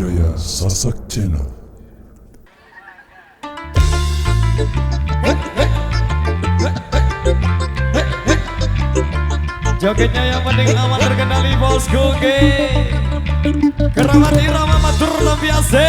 Budaya Sasak Channel. Jogetnya yang penting aman terkendali bosku ke Keramat irama matur biasa.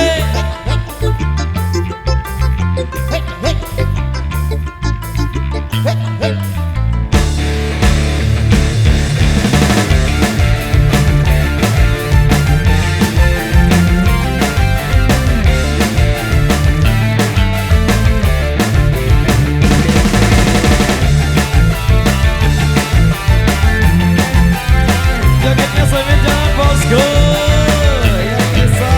Jogetnya sambil jalan bosku. Yang bisa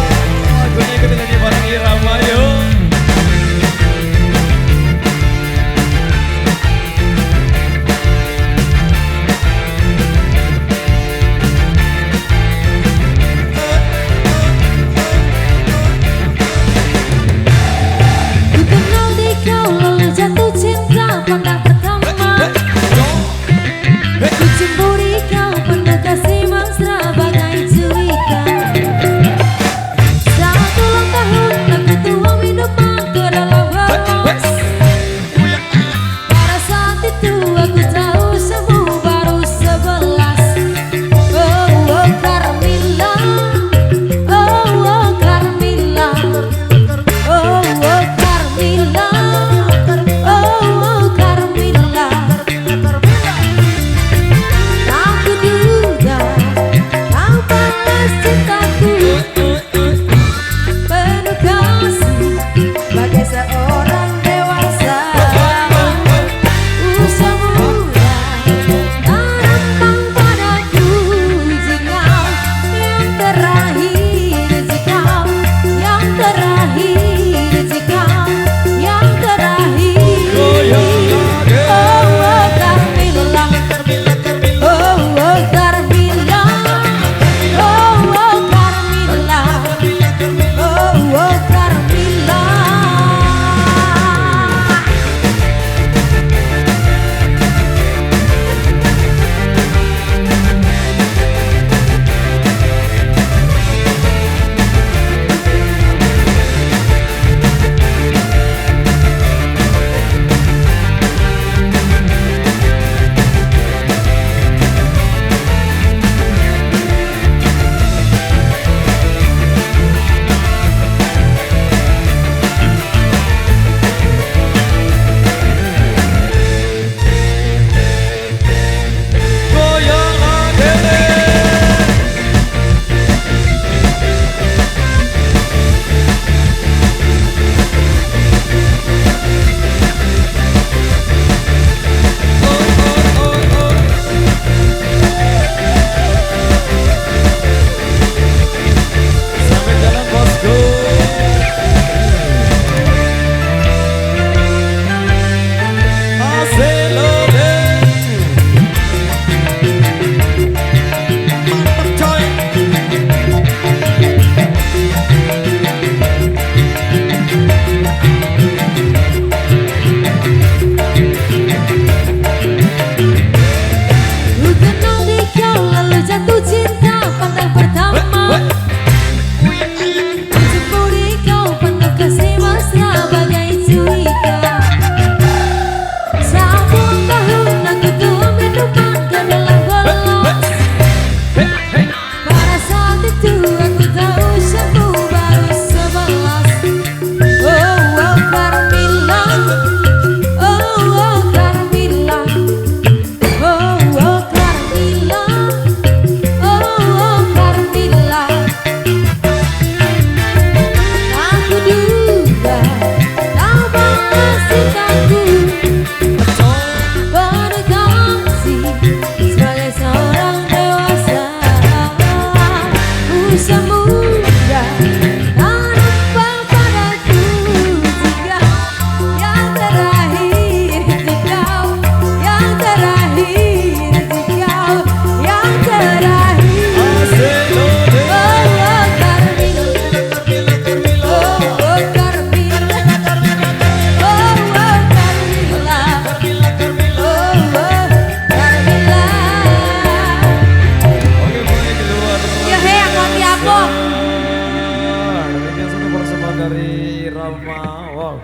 lagunya ikutin lagi bareng irama yuk. Ku kenal di kau lalu jatuh cinta pandang pertama. Ku cemburi kau penuh kasih mesra bagai cerita. Saat ulang tahun aku tuang minuman ke dalam gelas. Pada saat itu aku tahu semua baru 11. Oh oh Carmilla, oh oh Carmilla, oh oh Carmilla, oh oh Carmilla. Aku duga kau balas cintaku, penuh kasih bagai seorang dewasa. Usia muda datang padaku jika yang terakhir, jika yang terakhir, jika yang terakhir. Oh oh Carmilla, oh oh Carmilla, oh oh Carmilla, oh oh Carmilla. Goyang lagi. Sambil jalan bosku. Aselode. Mantap coy. Ku kenal di kau lalu jatuh cinta pandang pertama. Ku cemburi kau penuh kasih mesra bagai cerita. Saat ulang tahun aku tuang minuman ke dalam gelas. Pada saat itu aku tahu semua baru 11. Oh oh Carmilla, oh oh Carmilla, oh oh Carmilla, oh oh Carmilla. Aku duga kau balas cintaku, penuh kasih sebagai seorang dewasa. Usia muda tanpa padaku jika yang terakhir, jika yang terakhir, jika yang terakhir. Aselode. Oh oh Carmilla, oh oh Carmilla, oh oh Carmilla, oh oh Carmilla. Oke, boleh keluar. Ya he, angkot ya aku. dari Rama. Wow.